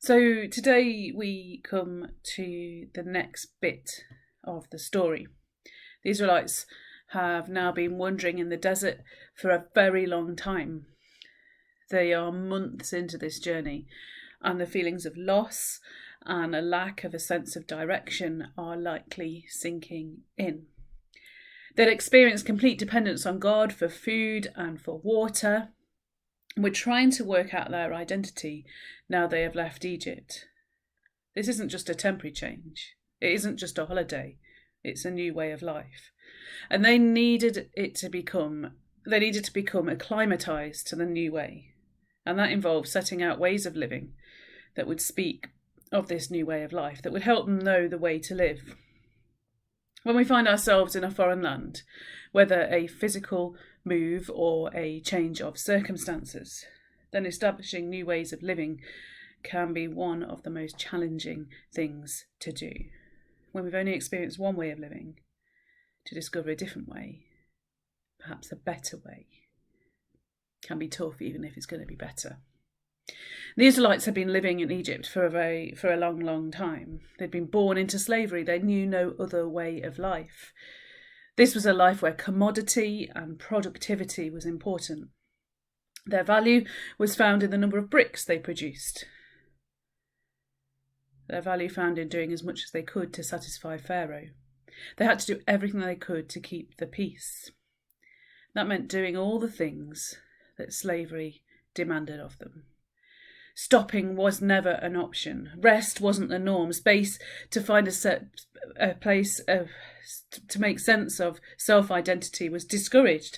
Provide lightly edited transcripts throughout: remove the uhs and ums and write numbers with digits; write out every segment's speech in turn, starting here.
So today we come to the next bit of the story. The Israelites have now been wandering in the desert for a very long time. They are months into this journey, and the feelings of loss and a lack of a sense of direction are likely sinking in. They'd experienced complete dependence on God for food and for water. We're trying to work out their identity now they have left Egypt. This isn't just a temporary change. It isn't just a holiday. It's a new way of life. And they needed to become acclimatized to the new way. And that involved setting out ways of living that would speak of this new way of life, that would help them know the way to live. When we find ourselves in a foreign land, whether a physical move or a change of circumstances, then establishing new ways of living can be one of the most challenging things to do. When we've only experienced one way of living, to discover a different way, perhaps a better way, can be tough, even if it's going to be better. The Israelites had been living in Egypt for a long time. They'd been born into slavery. They knew no other way of life. This was a life where commodity and productivity was important. Their value was found in the number of bricks they produced. Their value found in doing as much as they could to satisfy Pharaoh. They had to do everything they could to keep the peace. That meant doing all the things that slavery demanded of them. Stopping was never an option. Rest wasn't the norm. Space to find a place to make sense of self-identity was discouraged,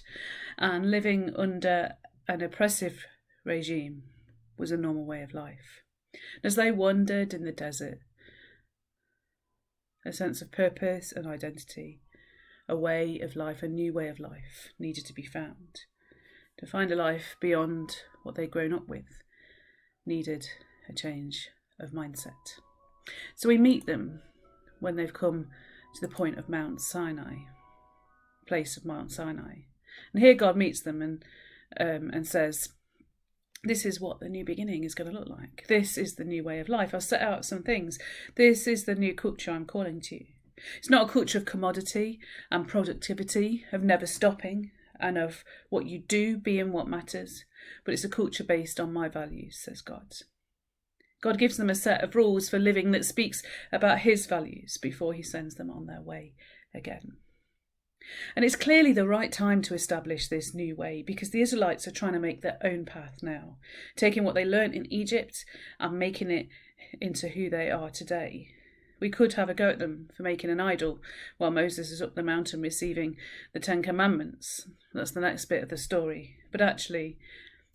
and living under an oppressive regime was a normal way of life. As they wandered in the desert, a sense of purpose and identity, a way of life, a new way of life needed to be found. To find a life beyond what they'd grown up with needed a change of mindset. So we meet them when they've come to the point of Mount Sinai, place of Mount Sinai. And here God meets them and says, this is what the new beginning is going to look like. This is the new way of life. I'll set out some things. This is the new culture I'm calling to you. It's not a culture of commodity and productivity, of never stopping, and of what you do being what matters, but it's a culture based on my values, says God. God gives them a set of rules for living that speaks about his values before he sends them on their way again. And it's clearly the right time to establish this new way, because the Israelites are trying to make their own path now, taking what they learnt in Egypt and making it into who they are today. We could have a go at them for making an idol while Moses is up the mountain receiving the 10 Commandments. That's the next bit of the story. But actually,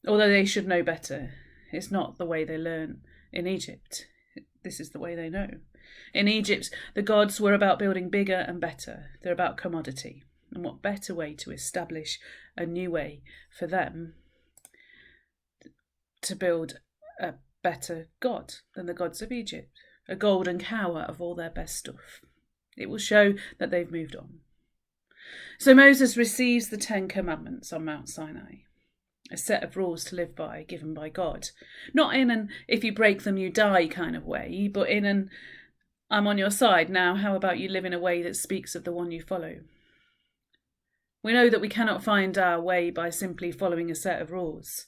although they should know better, it's not the way they learn in Egypt. This is the way they know. In Egypt, the gods were about building bigger and better. They're about commodity. And what better way to establish a new way for them to build a better God than the gods of Egypt? A golden cow out of all their best stuff. It will show that they've moved on. So Moses receives the 10 Commandments on Mount Sinai, a set of rules to live by given by God. Not in an if you break them you die kind of way, but in an I'm on your side now, how about you live in a way that speaks of the one you follow? We know that we cannot find our way by simply following a set of rules,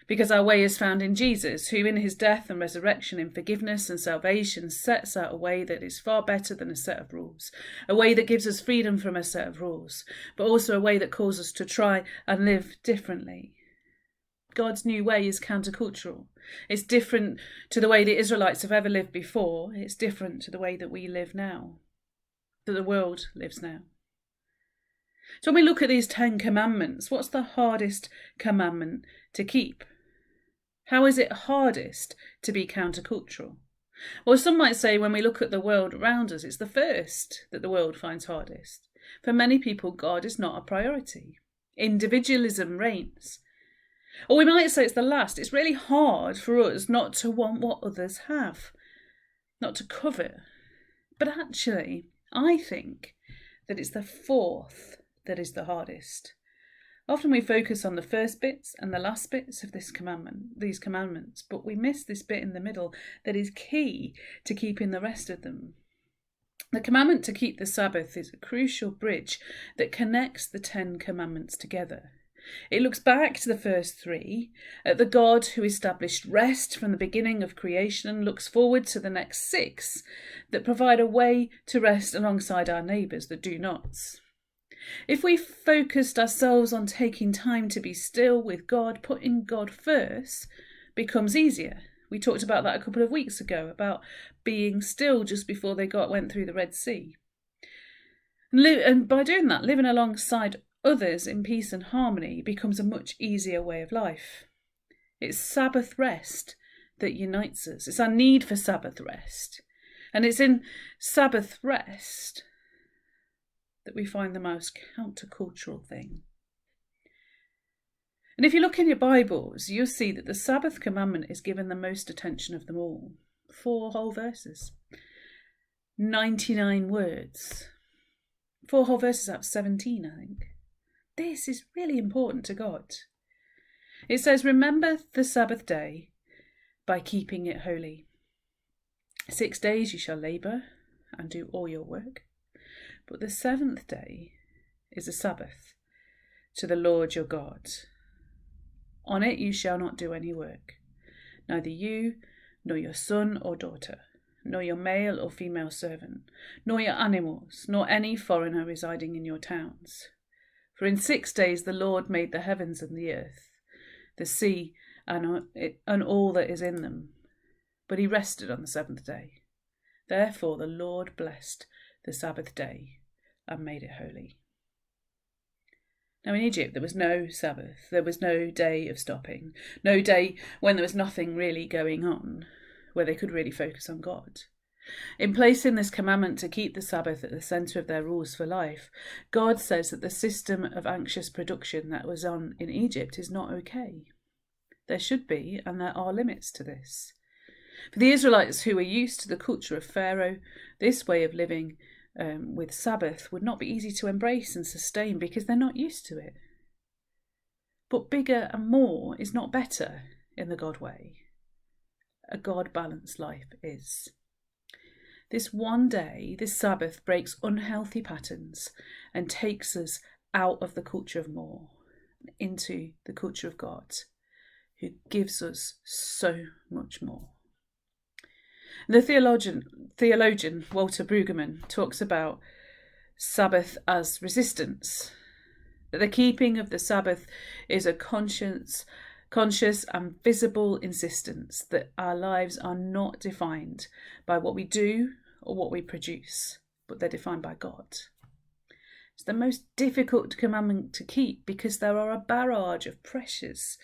because our way is found in Jesus, who in his death and resurrection, in forgiveness and salvation, sets out a way that is far better than a set of rules, a way that gives us freedom from a set of rules, but also a way that calls us to try and live differently. God's new way is countercultural. It's different to the way the Israelites have ever lived before. It's different to the way that we live now, that the world lives now. So when we look at these 10 commandments, what's the hardest commandment to keep? How is it hardest to be countercultural? Well, some might say when we look at the world around us, it's the first that the world finds hardest. For many people, God is not a priority. Individualism reigns. Or we might say it's the last. It's really hard for us not to want what others have, not to covet. But actually, I think that it's the fourth that is the hardest. Often we focus on the first bits and the last bits of these commandments, but we miss this bit in the middle that is key to keeping the rest of them. The commandment to keep the Sabbath is a crucial bridge that connects the 10 commandments together. It looks back to the first 3, at the God who established rest from the beginning of creation, and looks forward to the next 6 that provide a way to rest alongside our neighbours, the do-nots. If we focused ourselves on taking time to be still with God, putting God first becomes easier. We talked about that a couple of weeks ago, about being still just before they went through the Red Sea. And by doing that, living alongside others in peace and harmony becomes a much easier way of life. It's Sabbath rest that unites us. It's our need for Sabbath rest. And it's in Sabbath rest that we find the most countercultural thing. And if you look in your Bibles, you'll see that the Sabbath commandment is given the most attention of them all. 4 whole verses. 99 words. 4 whole verses out of 17, I think. This is really important to God. It says, remember the Sabbath day by keeping it holy. 6 days you shall labour and do all your work. But the 7th day is a Sabbath to the Lord your God. On it you shall not do any work, neither you, nor your son or daughter, nor your male or female servant, nor your animals, nor any foreigner residing in your towns. For in 6 days the Lord made the heavens and the earth, the sea, and all that is in them. But he rested on the 7th day. Therefore the Lord blessed the Sabbath day and made it holy. Now in Egypt there was no Sabbath, there was no day of stopping, no day when there was nothing really going on, where they could really focus on God. In placing this commandment to keep the Sabbath at the centre of their rules for life, God says that the system of anxious production that was on in Egypt is not okay. There should be, and there are limits to this. For the Israelites who were used to the culture of Pharaoh, this way of living with Sabbath would not be easy to embrace and sustain because they're not used to it. But bigger and more is not better in the God way. A God-balanced life is. This one day, this Sabbath, breaks unhealthy patterns and takes us out of the culture of more into the culture of God, who gives us so much more. The theologian Walter Brueggemann talks about Sabbath as resistance, that the keeping of the Sabbath is a conscious and visible insistence that our lives are not defined by what we do or what we produce, but they're defined by God. It's the most difficult commandment to keep because there are a barrage of pressures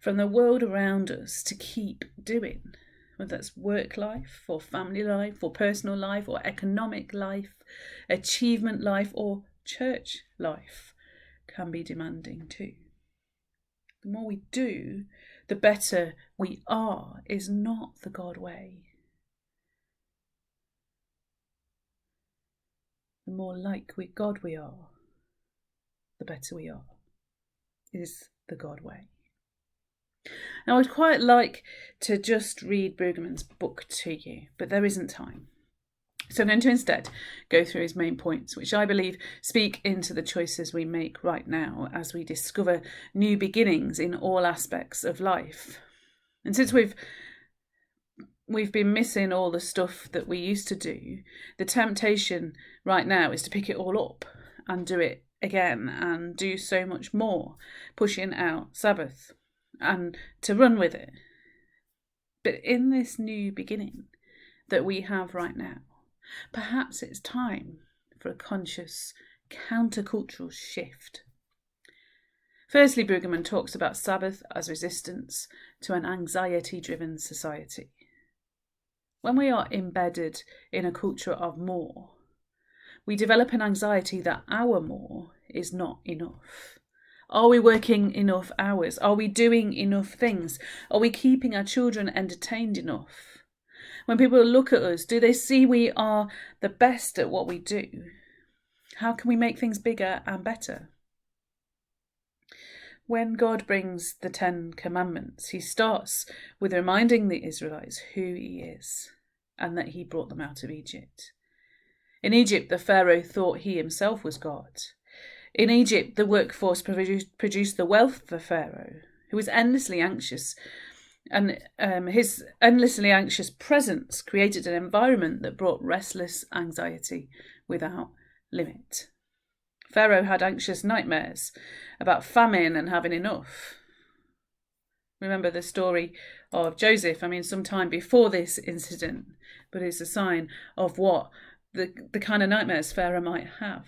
from the world around us to keep doing, whether that's work life or family life or personal life or economic life, achievement life or church life can be demanding too. The more we do, the better we are is not the God way. The more like God we are, the better we are, is the God way. Now, I'd quite like to just read Brueggemann's book to you, but there isn't time. So I'm going to instead go through his main points, which I believe speak into the choices we make right now as we discover new beginnings in all aspects of life. And since we've been missing all the stuff that we used to do, the temptation right now is to pick it all up and do it again and do so much more, pushing out Sabbath and to run with it. But in this new beginning that we have right now, perhaps it's time for a conscious countercultural shift. Firstly, Brueggemann talks about Sabbath as resistance to an anxiety-driven society. When we are embedded in a culture of more, we develop an anxiety that our more is not enough. Are we working enough hours? Are we doing enough things? Are we keeping our children entertained enough? When people look at us, do they see we are the best at what we do? How can we make things bigger and better? When God brings the 10 Commandments, he starts with reminding the Israelites who he is and that he brought them out of Egypt. In Egypt, the Pharaoh thought he himself was God. In Egypt, the workforce produced the wealth for Pharaoh, who was endlessly anxious, and his endlessly anxious presence created an environment that brought restless anxiety without limit. Pharaoh had anxious nightmares about famine and having enough. Remember the story of Joseph, some time before this incident, but it's a sign of what the kind of nightmares Pharaoh might have.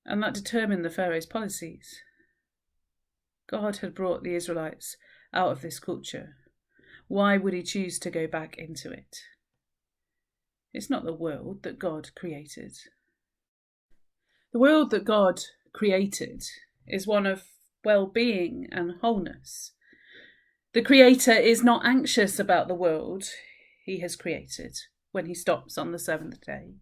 And that determined the Pharaoh's policies. God had brought the Israelites out of this culture. Why would he choose to go back into it? It's not the world that God created. The world that God created is one of well-being and wholeness. The Creator is not anxious about the world he has created when he stops on the seventh day.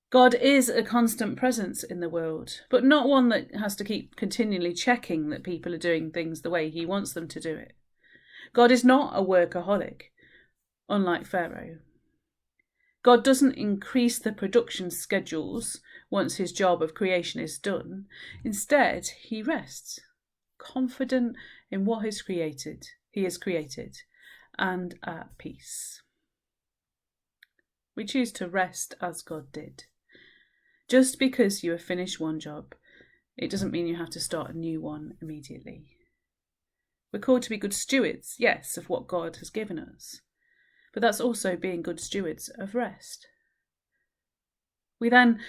God is a constant presence in the world, but not one that has to keep continually checking that people are doing things the way he wants them to do it. God is not a workaholic, unlike Pharaoh. God doesn't increase the production schedules once his job of creation is done. Instead, he rests, confident in what he has created, and at peace. We choose to rest as God did. Just because you have finished one job, it doesn't mean you have to start a new one immediately. We're called to be good stewards, yes, of what God has given us. But that's also being good stewards of rest. We then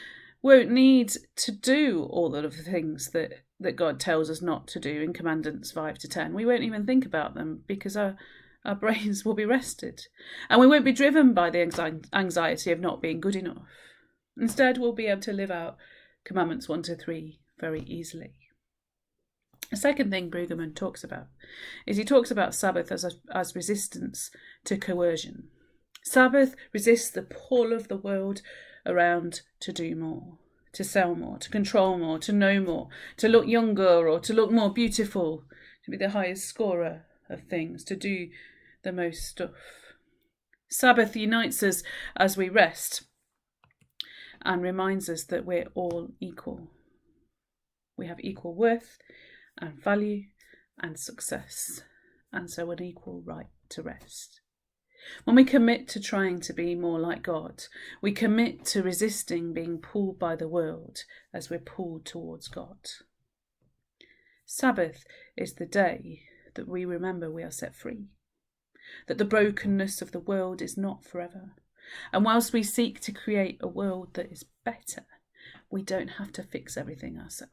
won't need to do all of the things that God tells us not to do in Commandments 5 to 10. We won't even think about them because our brains will be rested. And we won't be driven by the anxiety of not being good enough. Instead, we'll be able to live out Commandments 1 to 3 very easily. A second thing Brueggemann talks about is he talks about Sabbath as resistance to coercion. Sabbath resists the pull of the world around to do more, to sell more, to control more, to know more, to look younger or to look more beautiful, to be the highest scorer of things, to do the most stuff. Sabbath unites us as we rest and reminds us that we're all equal. We have equal worth and value and success, and so an equal right to rest. When we commit to trying to be more like God, we commit to resisting being pulled by the world as we're pulled towards God. Sabbath is the day that we remember we are set free, that the brokenness of the world is not forever, and whilst we seek to create a world that is better, we don't have to fix everything ourselves.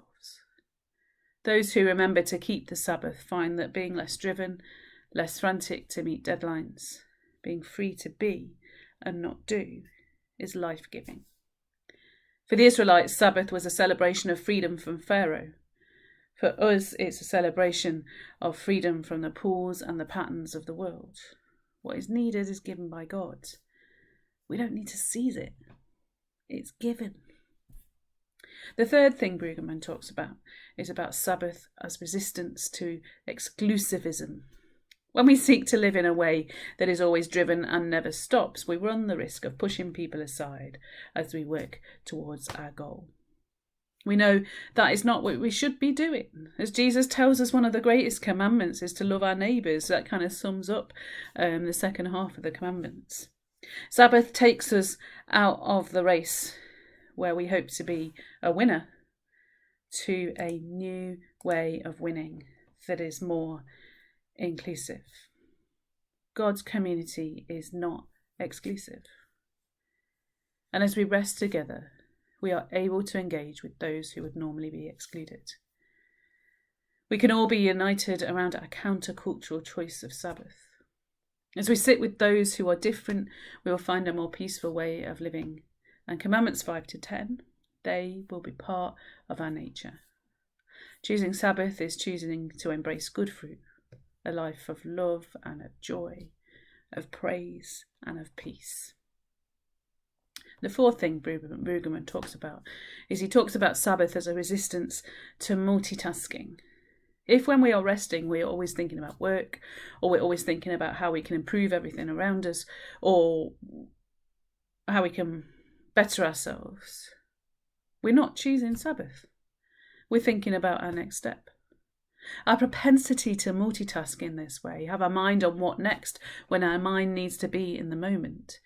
Those who remember to keep the Sabbath find that being less driven, less frantic to meet deadlines, being free to be and not do, is life-giving. For the Israelites, Sabbath was a celebration of freedom from Pharaoh. For us, it's a celebration of freedom from the pulls and the patterns of the world. What is needed is given by God. We don't need to seize it. It's given. The third thing Brueggemann talks about is about Sabbath as resistance to exclusivism. When we seek to live in a way that is always driven and never stops, we run the risk of pushing people aside as we work towards our goal. We know that is not what we should be doing. As Jesus tells us, one of the greatest commandments is to love our neighbours. That kind of sums up the second half of the commandments. Sabbath takes us out of the race where we hope to be a winner to a new way of winning that is more inclusive. God's community is not exclusive. And as we rest together, we are able to engage with those who would normally be excluded. We can all be united around our countercultural choice of Sabbath. As we sit with those who are different, we will find a more peaceful way of living. And Commandments 5 to 10, they will be part of our nature. Choosing Sabbath is choosing to embrace good fruit, a life of love and of joy, of praise and of peace. The fourth thing Brueggemann talks about is he talks about Sabbath as a resistance to multitasking. If when we are resting, we're always thinking about work, or we're always thinking about how we can improve everything around us, or how we can better ourselves, we're not choosing Sabbath. We're thinking about our next step. Our propensity to multitask in this way, have our mind on what next when our mind needs to be in the moment,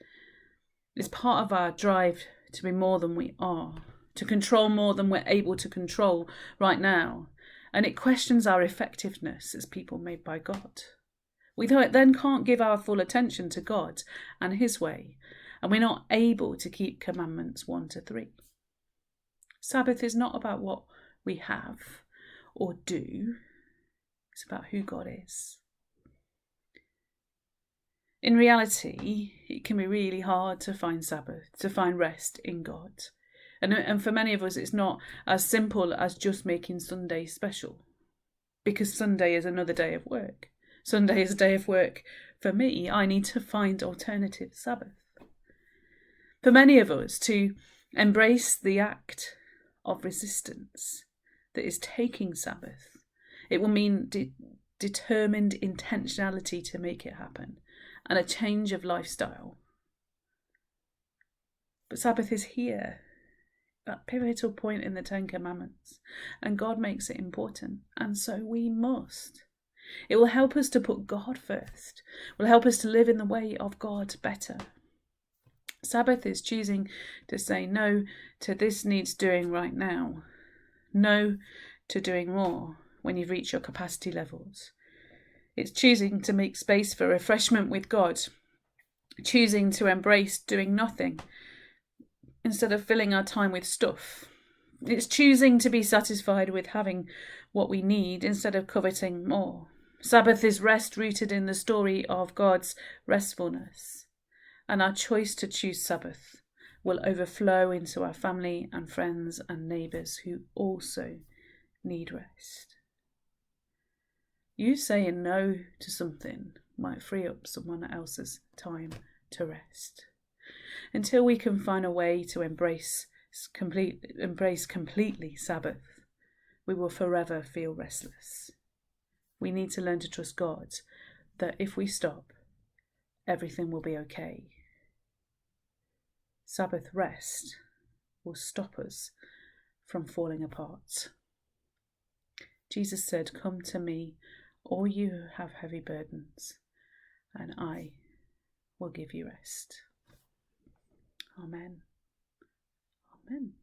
is part of our drive to be more than we are, to control more than we're able to control right now. And it questions our effectiveness as people made by God. We then can't give our full attention to God and his way, and we're not able to keep Commandments 1 to 3. Sabbath is not about what we have or do. It's about who God is. In reality, it can be really hard to find Sabbath, to find rest in God. And for many of us, it's not as simple as just making Sunday special, because Sunday is another day of work. Sunday is a day of work for me. I need to find alternative Sabbath. For many of us, to embrace the act of resistance that is taking Sabbath, it will mean determined intentionality to make it happen, and a change of lifestyle. But Sabbath is here, that pivotal point in the Ten Commandments, and God makes it important, and so we must. It will help us to put God first, will help us to live in the way of God better. Sabbath is choosing to say no to this needs doing right now, no to doing more when you've reached your capacity levels. It's choosing to make space for refreshment with God, choosing to embrace doing nothing instead of filling our time with stuff. It's choosing to be satisfied with having what we need instead of coveting more. Sabbath is rest rooted in the story of God's restfulness, and our choice to choose Sabbath will overflow into our family and friends and neighbours who also need rest. You saying no to something might free up someone else's time to rest. Until we can find a way to embrace completely Sabbath, we will forever feel restless. We need to learn to trust God that if we stop, everything will be okay. Sabbath rest will stop us from falling apart. Jesus said, "Come to me, all you who have heavy burdens, and I will give you rest." Amen. Amen.